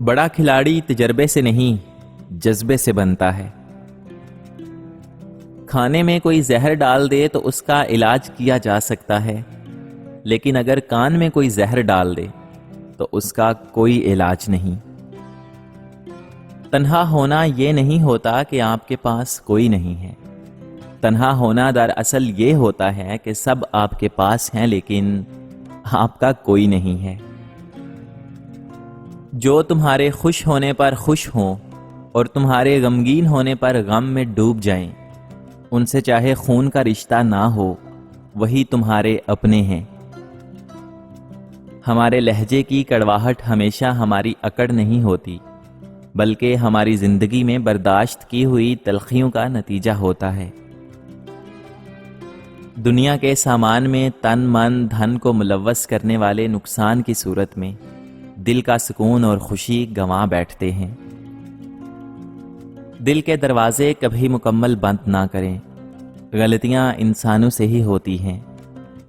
بڑا کھلاڑی تجربے سے نہیں جذبے سے بنتا ہے۔ کھانے میں کوئی زہر ڈال دے تو اس کا علاج کیا جا سکتا ہے، لیکن اگر کان میں کوئی زہر ڈال دے تو اس کا کوئی علاج نہیں۔ تنہا ہونا یہ نہیں ہوتا کہ آپ کے پاس کوئی نہیں ہے۔ تنہا ہونا دراصل یہ ہوتا ہے کہ سب آپ کے پاس ہیں لیکن آپ کا کوئی نہیں ہے۔ جو تمہارے خوش ہونے پر خوش ہوں اور تمہارے غمگین ہونے پر غم میں ڈوب جائیں، ان سے چاہے خون کا رشتہ نہ ہو، وہی تمہارے اپنے ہیں۔ ہمارے لہجے کی کڑواہٹ ہمیشہ ہماری اکڑ نہیں ہوتی، بلکہ ہماری زندگی میں برداشت کی ہوئی تلخیوں کا نتیجہ ہوتا ہے۔ دنیا کے سامان میں تن من دھن کو ملوث کرنے والے نقصان کی صورت میں دل کا سکون اور خوشی گنوا بیٹھتے ہیں۔ دل کے دروازے کبھی مکمل بند نہ کریں۔ غلطیاں انسانوں سے ہی ہوتی ہیں۔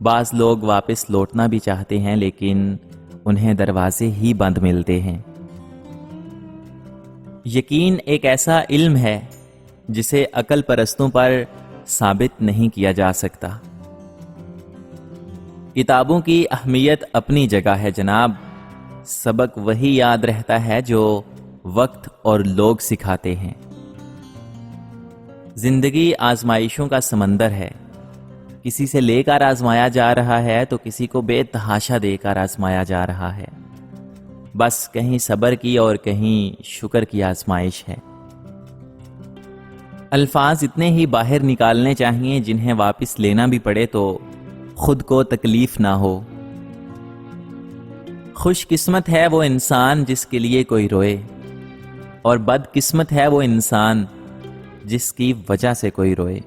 بعض لوگ واپس لوٹنا بھی چاہتے ہیں لیکن انہیں دروازے ہی بند ملتے ہیں۔ یقین ایک ایسا علم ہے جسے عقل پرستوں پر ثابت نہیں کیا جا سکتا۔ کتابوں کی اہمیت اپنی جگہ ہے جناب، سبق وہی یاد رہتا ہے جو وقت اور لوگ سکھاتے ہیں۔ زندگی آزمائشوں کا سمندر ہے، کسی سے لے کر آزمایا جا رہا ہے تو کسی کو بے تحاشا دے کر آزمایا جا رہا ہے۔ بس کہیں صبر کی اور کہیں شکر کی آزمائش ہے۔ الفاظ اتنے ہی باہر نکالنے چاہیے جنہیں واپس لینا بھی پڑے تو خود کو تکلیف نہ ہو۔ خوش قسمت ہے وہ انسان جس کے لیے کوئی روئے، اور بد قسمت ہے وہ انسان جس کی وجہ سے کوئی روئے۔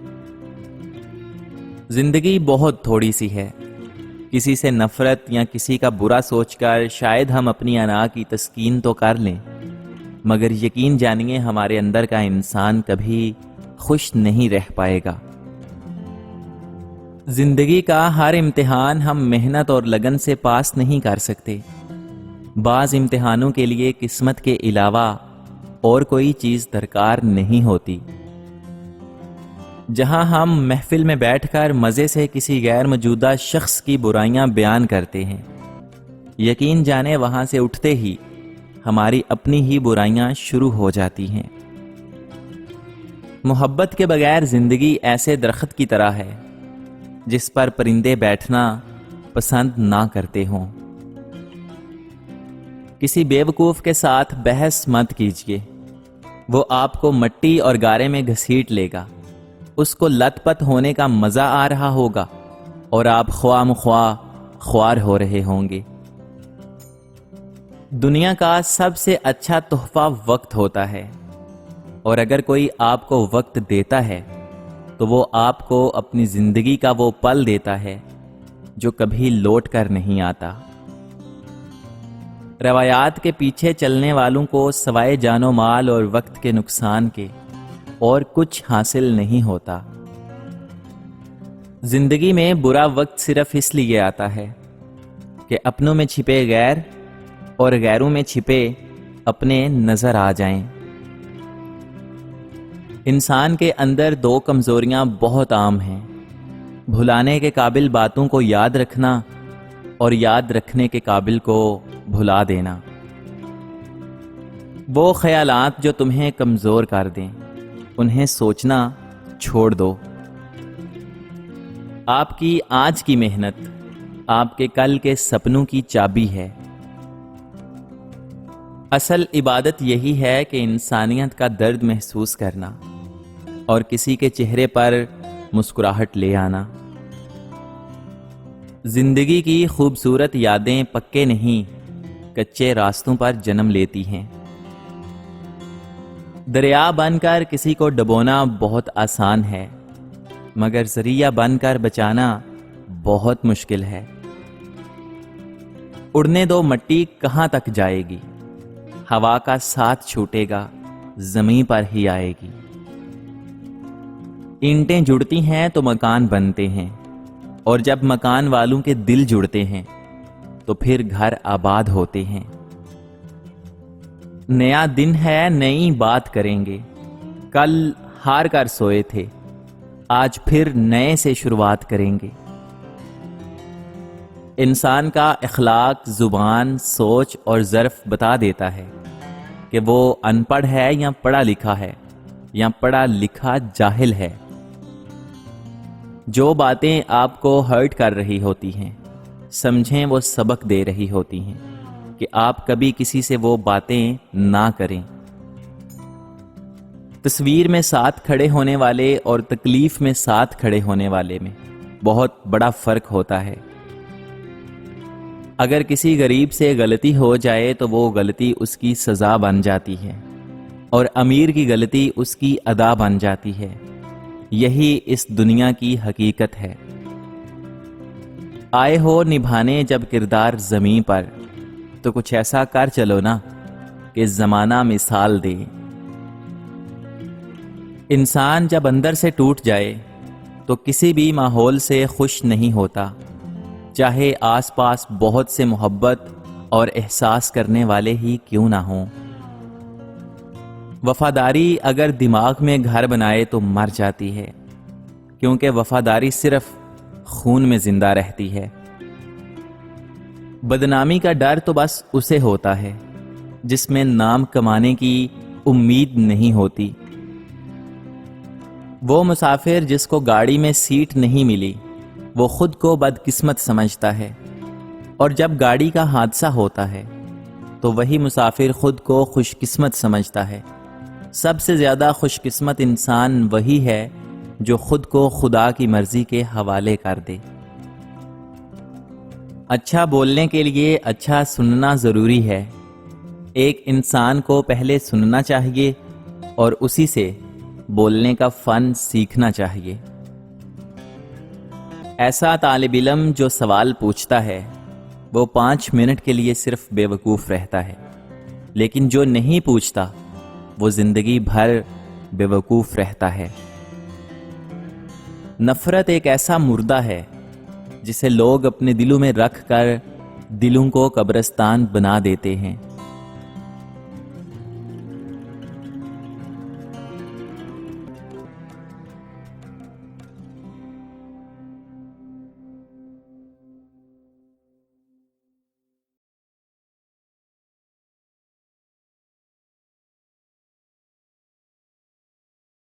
زندگی بہت تھوڑی سی ہے، کسی سے نفرت یا کسی کا برا سوچ کر شاید ہم اپنی انا کی تسکین تو کر لیں، مگر یقین جانیے ہمارے اندر کا انسان کبھی خوش نہیں رہ پائے گا۔ زندگی کا ہر امتحان ہم محنت اور لگن سے پاس نہیں کر سکتے۔ بعض امتحانوں کے لیے قسمت کے علاوہ اور کوئی چیز درکار نہیں ہوتی۔ جہاں ہم محفل میں بیٹھ کر مزے سے کسی غیر موجودہ شخص کی برائیاں بیان کرتے ہیں، یقین جانے وہاں سے اٹھتے ہی ہماری اپنی ہی برائیاں شروع ہو جاتی ہیں۔ محبت کے بغیر زندگی ایسے درخت کی طرح ہے جس پر پرندے بیٹھنا پسند نہ کرتے ہوں۔ کسی بے وقوف کے ساتھ بحث مت کیجیے، وہ آپ کو مٹی اور گارے میں گھسیٹ لے گا۔ اس کو لت پت ہونے کا مزہ آ رہا ہوگا اور آپ خواہ مخواہ خوار ہو رہے ہوں گے۔ دنیا کا سب سے اچھا تحفہ وقت ہوتا ہے، اور اگر کوئی آپ کو وقت دیتا ہے تو وہ آپ کو اپنی زندگی کا وہ پل دیتا ہے جو کبھی لوٹ کر نہیں آتا۔ روایات کے پیچھے چلنے والوں کو سوائے جان و مال اور وقت کے نقصان کے اور کچھ حاصل نہیں ہوتا۔ زندگی میں برا وقت صرف اس لیے آتا ہے کہ اپنوں میں چھپے غیر اور غیروں میں چھپے اپنے نظر آ جائیں۔ انسان کے اندر دو کمزوریاں بہت عام ہیں، بھلانے کے قابل باتوں کو یاد رکھنا اور یاد رکھنے کے قابل کو بھلا دینا۔ وہ خیالات جو تمہیں کمزور کر دیں انہیں سوچنا چھوڑ دو۔ آپ کی آج کی محنت آپ کے کل کے سپنوں کی چابی ہے۔ اصل عبادت یہی ہے کہ انسانیت کا درد محسوس کرنا اور کسی کے چہرے پر مسکراہٹ لے آنا۔ زندگی کی خوبصورت یادیں پکے نہیں کچے راستوں پر جنم لیتی ہیں۔ دریا بن کر کسی کو ڈبونا بہت آسان ہے، مگر ذریعہ بن کر بچانا بہت مشکل ہے۔ اڑنے دو مٹی کہاں تک جائے گی، ہوا کا ساتھ چھوٹے گا زمین پر ہی آئے گی۔ اینٹیں جڑتی ہیں تو مکان بنتے ہیں، اور جب مکان والوں کے دل جڑتے ہیں تو پھر گھر آباد ہوتے ہیں۔ نیا دن ہے، نئی بات کریں گے۔ کل ہار کر سوئے تھے، آج پھر نئے سے شروعات کریں گے۔ انسان کا اخلاق، زبان، سوچ اور ظرف بتا دیتا ہے کہ وہ ان پڑھ ہے یا پڑھا لکھا ہے، یا پڑھا لکھا جاہل ہے۔ جو باتیں آپ کو ہرٹ کر رہی ہوتی ہیں، سمجھیں وہ سبق دے رہی ہوتی ہیں کہ آپ کبھی کسی سے وہ باتیں نہ کریں۔ تصویر میں ساتھ کھڑے ہونے والے اور تکلیف میں ساتھ کھڑے ہونے والے میں بہت بڑا فرق ہوتا ہے۔ اگر کسی غریب سے غلطی ہو جائے تو وہ غلطی اس کی سزا بن جاتی ہے، اور امیر کی غلطی اس کی ادا بن جاتی ہے۔ یہی اس دنیا کی حقیقت ہے۔ آئے ہو نبھانے جب کردار زمیں پر، تو کچھ ایسا کر چلو نا کہ زمانہ مثال دے۔ انسان جب اندر سے ٹوٹ جائے تو کسی بھی ماحول سے خوش نہیں ہوتا، چاہے آس پاس بہت سے محبت اور احساس کرنے والے ہی کیوں نہ ہوں۔ وفاداری اگر دماغ میں گھر بنائے تو مر جاتی ہے، کیونکہ وفاداری صرف خون میں زندہ رہتی ہے۔ بدنامی کا ڈر تو بس اسے ہوتا ہے جس میں نام کمانے کی امید نہیں ہوتی۔ وہ مسافر جس کو گاڑی میں سیٹ نہیں ملی، وہ خود کو بدقسمت سمجھتا ہے، اور جب گاڑی کا حادثہ ہوتا ہے تو وہی مسافر خود کو خوش قسمت سمجھتا ہے۔ سب سے زیادہ خوش قسمت انسان وہی ہے جو خود کو خدا کی مرضی کے حوالے کر دے۔ اچھا بولنے کے لیے اچھا سننا ضروری ہے۔ ایک انسان کو پہلے سننا چاہیے اور اسی سے بولنے کا فن سیکھنا چاہیے۔ ایسا طالب علم جو سوال پوچھتا ہے وہ 5 منٹ کے لیے صرف بے وقوف رہتا ہے، لیکن جو نہیں پوچھتا وہ زندگی بھر بے وقوف رہتا ہے۔ نفرت ایک ایسا مردہ ہے جسے لوگ اپنے دلوں میں رکھ کر دلوں کو قبرستان بنا دیتے ہیں۔